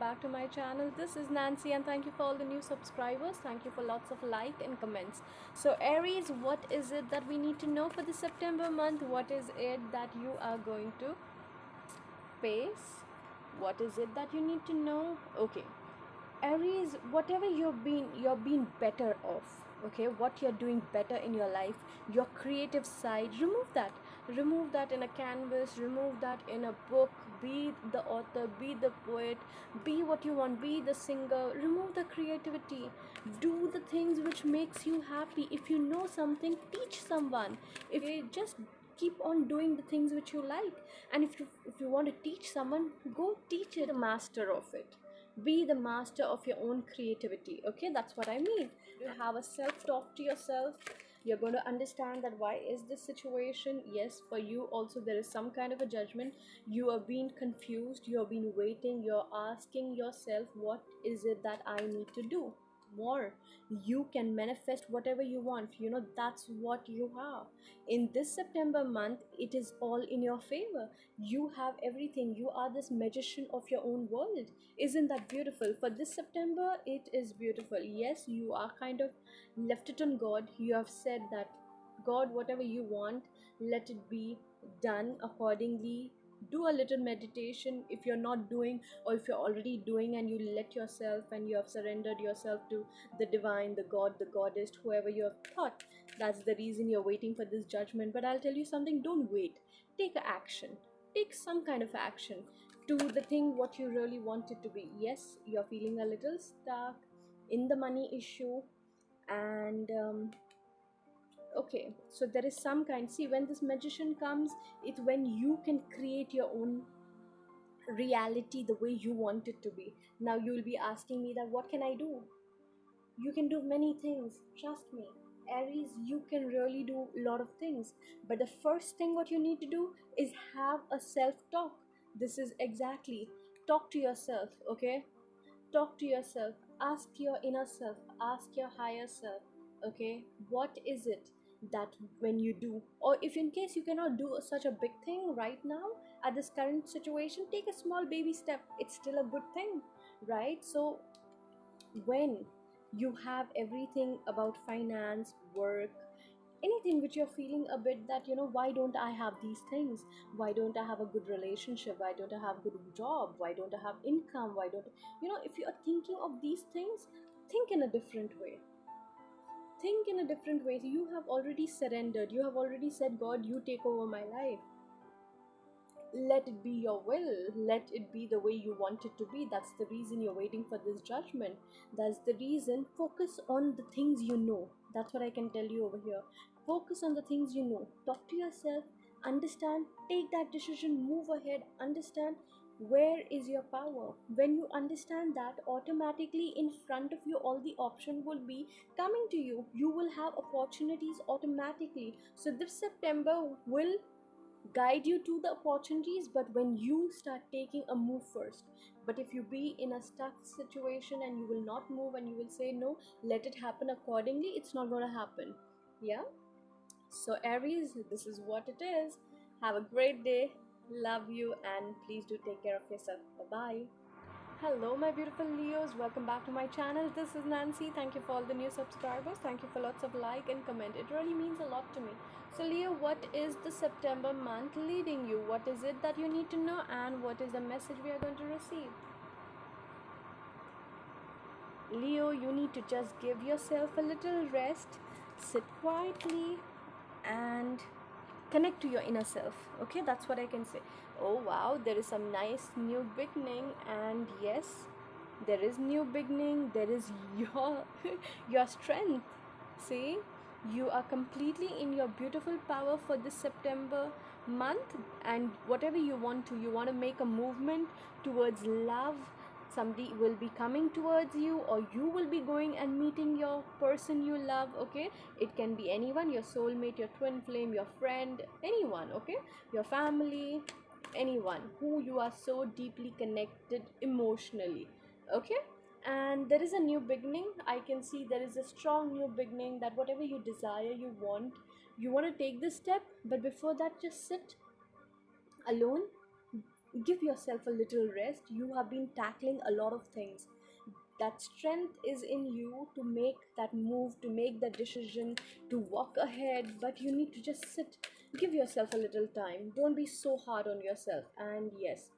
back to my channel. This is Nancy and thank you for all the new subscribers. Thank you for lots of like and comments. So Aries, what is it that we need to know for the September month? What is it that you are going to face? What is it that you need to know? Okay, Aries, whatever you're being better off. Okay, what you're doing better in your life, your creative side, remove that in a canvas, remove that in a book. Be the author, be the poet, be what you want, be the singer. Remove the creativity, do the things which makes you happy. If you know something, teach someone. If you just keep on doing the things which you like, and if you want to teach someone, go teach it. The master of it, be the master of your own creativity. Okay, that's what I mean. You have a self talk to yourself. You're going to understand that why is this situation. Yes, for you also there is some kind of a judgment. You are being confused, you're being waiting, you're asking yourself, what is it that I need to do more? You can manifest whatever you want. That's what you have in this September month. It is all in your favor. You have everything. You are this magician of your own world. Isn't that beautiful? For this September, it is beautiful. Yes, you are kind of left it on God. You have said that, God, whatever you want, let it be done accordingly. Do a little meditation if you're not doing, or if you're already doing, and you let yourself and you have surrendered yourself to the divine, the God, the goddess, whoever you have thought. That's the reason you're waiting for this judgment. But I'll tell you something, don't wait. Take action. Take some kind of action to the thing what you really want it to be. Yes, you're feeling a little stuck in the money issue, and okay, so there is some kind, see, when this magician comes, it's when you can create your own reality the way you want it to be. Now you will be asking me that what can I do? You can do many things, trust me. Aries, you can really do a lot of things, but the first thing what you need to do is have a self talk. This is exactly, talk to yourself. Okay, talk to yourself, ask your inner self, ask your higher self. Okay, what is it that when you do, or if in case you cannot do such a big thing right now at this current situation, take a small baby step. It's still a good thing, right? So when you have everything about finance, work, anything which you're feeling a bit that, why don't I have these things? Why don't I have a good relationship? Why don't I have a good job? Why don't I have income? Why don't if you are thinking of these things, think in a different way. Think in a different way. You have already surrendered. You have already said, God, you take over my life. Let it be your will. Let it be the way you want it to be. That's the reason you're waiting for this judgment. That's the reason. Focus on the things you know. That's what I can tell you over here. Focus on the things you know. Talk to yourself. Understand. Take that decision. Move ahead. Understand where is your power. When you understand that, automatically in front of you all the option will be coming to you. You will have opportunities automatically. So this September will guide you to the opportunities, but when you start taking a move first. But if you be in a stuck situation and you will not move and you will say no, let it happen accordingly, it's not going to happen. Yeah, so Aries, this is what it is. Have a great day. Love you, and please do take care of yourself. Bye bye. Hello, my beautiful Leos. Welcome back to my channel. This is Nancy. Thank you for all the new subscribers. Thank you for lots of like and comment. It really means a lot to me. So, Leo, what is the September month leading you? What is it that you need to know, and what is the message we are going to receive? Leo, you need to just give yourself a little rest, sit quietly, and connect to your inner self. Okay, that's what I can say. Oh wow, there is some nice new beginning, and yes, there is new beginning. There is your your strength. See, you are completely in your beautiful power for this September month, and whatever you want to make a movement towards love. Somebody will be coming towards you, or you will be going and meeting your person you love. Okay, it can be anyone, your soulmate, your twin flame, your friend, anyone. Okay, your family, anyone who you are so deeply connected emotionally. Okay, and there is a new beginning. I can see there is a strong new beginning, that whatever you desire, you want to take this step. But before that, just sit alone, give yourself a little rest. You have been tackling a lot of things. That strength is in you to make that move, to make that decision, to walk ahead, but you need to just sit. Give yourself a little time. Don't be so hard on yourself. And yes,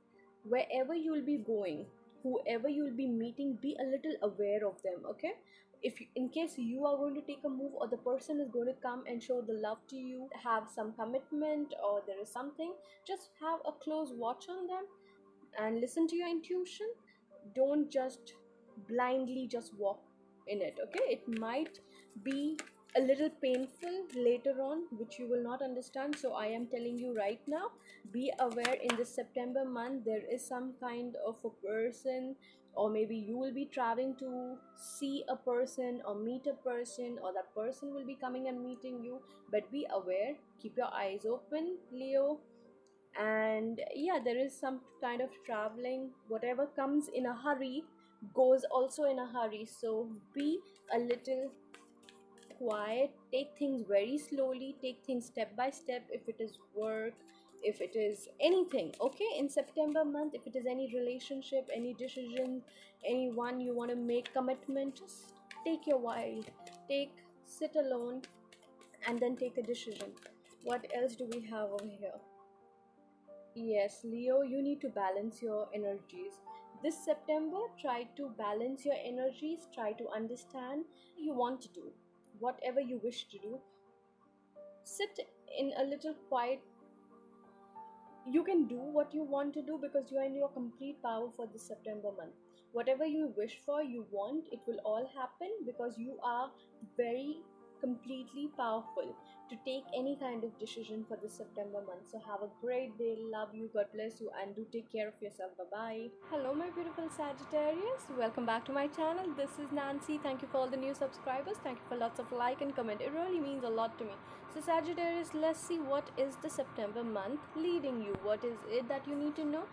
wherever you will be going, whoever you will be meeting, be a little aware of them, okay? If you, in case you are going to take a move, or the person is going to come and show the love to you, have some commitment, or there is something, just have a close watch on them and listen to your intuition. Don't just blindly just walk in it, okay? It might be a little painful later on, which you will not understand. So I am telling you right now, be aware. In the September month, there is some kind of a person, or maybe you will be traveling to see a person or meet a person, or that person will be coming and meeting you. But be aware, keep your eyes open, Leo. And yeah, there is some kind of traveling. Whatever comes in a hurry goes also in a hurry, so be a little quiet. Take things very slowly, take things step by step. If it is work, if it is anything, okay, in September month, if it is any relationship, any decision, anyone you want to make commitment, just take your while. Take, sit alone, and then take a decision. What else do we have over here? Yes, Leo, you need to balance your energies. This September, try to balance your energies, try to understand you want to do, whatever you wish to do. Sit in a little quiet. You can do what you want to do because you are in your complete power for this September month. Whatever you wish for, you want, it will all happen because you are very completely powerful to take any kind of decision for this September month. So have a great day. Love you. God bless you. And do take care of yourself. Bye bye. Hello, my beautiful Sagittarius. Welcome back to my channel. This is Nancy. Thank you for all the new subscribers. Thank you for lots of like and comment. It really means a lot to me. So Sagittarius, let's see what is the September month leading you. What is it that you need to know?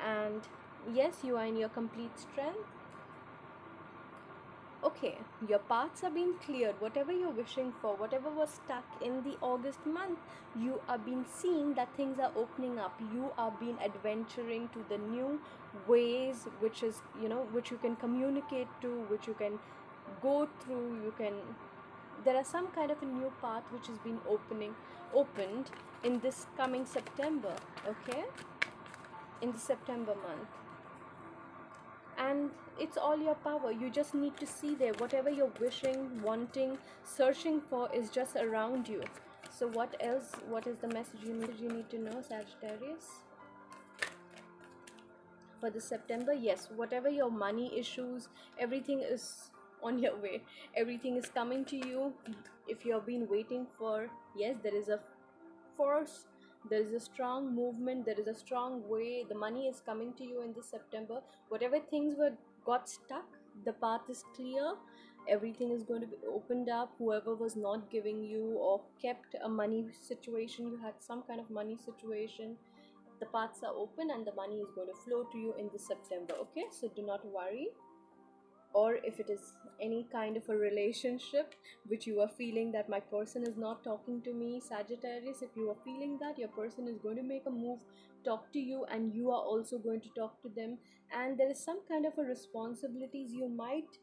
And yes, you are in your complete strength. Okay, your paths are being cleared. Whatever you're wishing for, whatever was stuck in the August month, you are being seeing that things are opening up. You are being adventuring to the new ways, which is, which you can communicate to, which you can go through. You can, there are some kind of a new path which has been opened in this coming September, okay, in the September month. And it's all your power. You just need to see there. Whatever you're wishing, wanting, searching for is just around you. So what else? What is the message you need to know, Sagittarius, for the September? Yes, whatever your money issues, everything is on your way. Everything is coming to you. If you've been waiting for, yes, there is a force, there is a strong movement, there is a strong way. The money is coming to you in this September. Whatever things were got stuck, the path is clear. Everything is going to be opened up. Whoever was not giving you or kept a money situation, you had some kind of money situation, the paths are open and the money is going to flow to you in this September, okay? So do not worry. Or if it is any kind of a relationship which you are feeling that my person is not talking to me, Sagittarius, if you are feeling that your person is going to make a move, talk to you, and you are also going to talk to them, and there is some kind of a responsibilities you might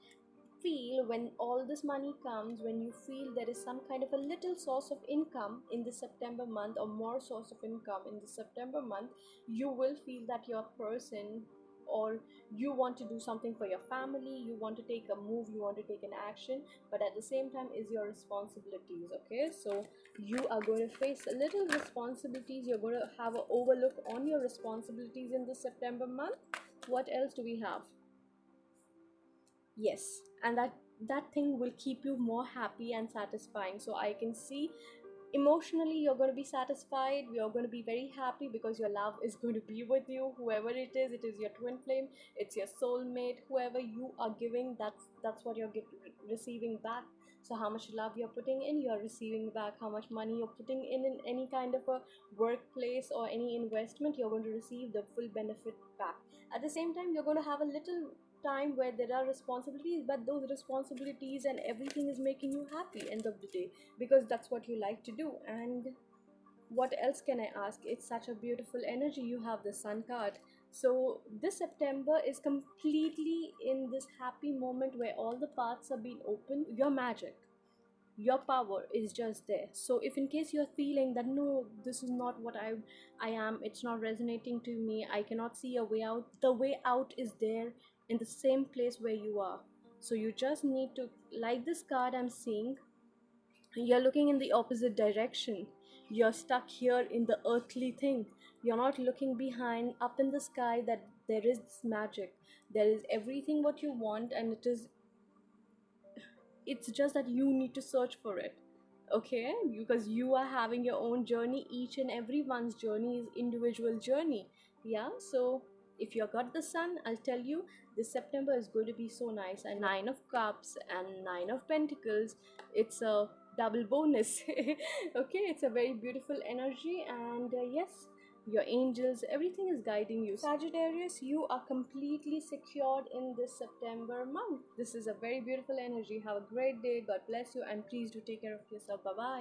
feel when all this money comes, when you feel there is some kind of a little source of income in the September month, or more source of income in the September month, you will feel that your person, or you want to do something for your family, you want to take a move, you want to take an action, but at the same time is your responsibilities, okay? So you are going to face a little responsibilities. You're going to have an overlook on your responsibilities in the September month. What else do we have? Yes, and that thing will keep you more happy and satisfying. So I can see emotionally you're going to be satisfied, you're going to be very happy because your love is going to be with you. Whoever it is your twin flame, it's your soulmate. Whoever you are giving, that's what you're receiving back. So how much love you're putting in, you're receiving back. How much money you're putting in any kind of a workplace or any investment, you're going to receive the full benefit back. At the same time, you're going to have a little time where there are responsibilities, but those responsibilities and everything is making you happy end of the day, because that's what you like to do. And what else can I ask? It's such a beautiful energy. You have the sun card. So this September is completely in this happy moment where all the paths are being opened. Your magic, your power is just there. So if in case you're feeling that no, this is not what I am, it's not resonating to me, I cannot see a way out, the way out is there in the same place where you are. So you just need to, like this card I'm seeing, you're looking in the opposite direction. You're stuck here in the earthly thing. You're not looking behind up in the sky that there is this magic. There is everything what you want, and it's just that you need to search for it. Okay, because you are having your own journey. Each and everyone's journey is individual journey. Yeah, so if you got the sun, I'll tell you, this September is going to be so nice. And nine of cups and nine of pentacles, it's a double bonus. Okay, it's a very beautiful energy. And yes, your angels, everything is guiding you. Sagittarius, you are completely secured in this September month. This is a very beautiful energy. Have a great day. God bless you, and please do take care of yourself. Bye bye.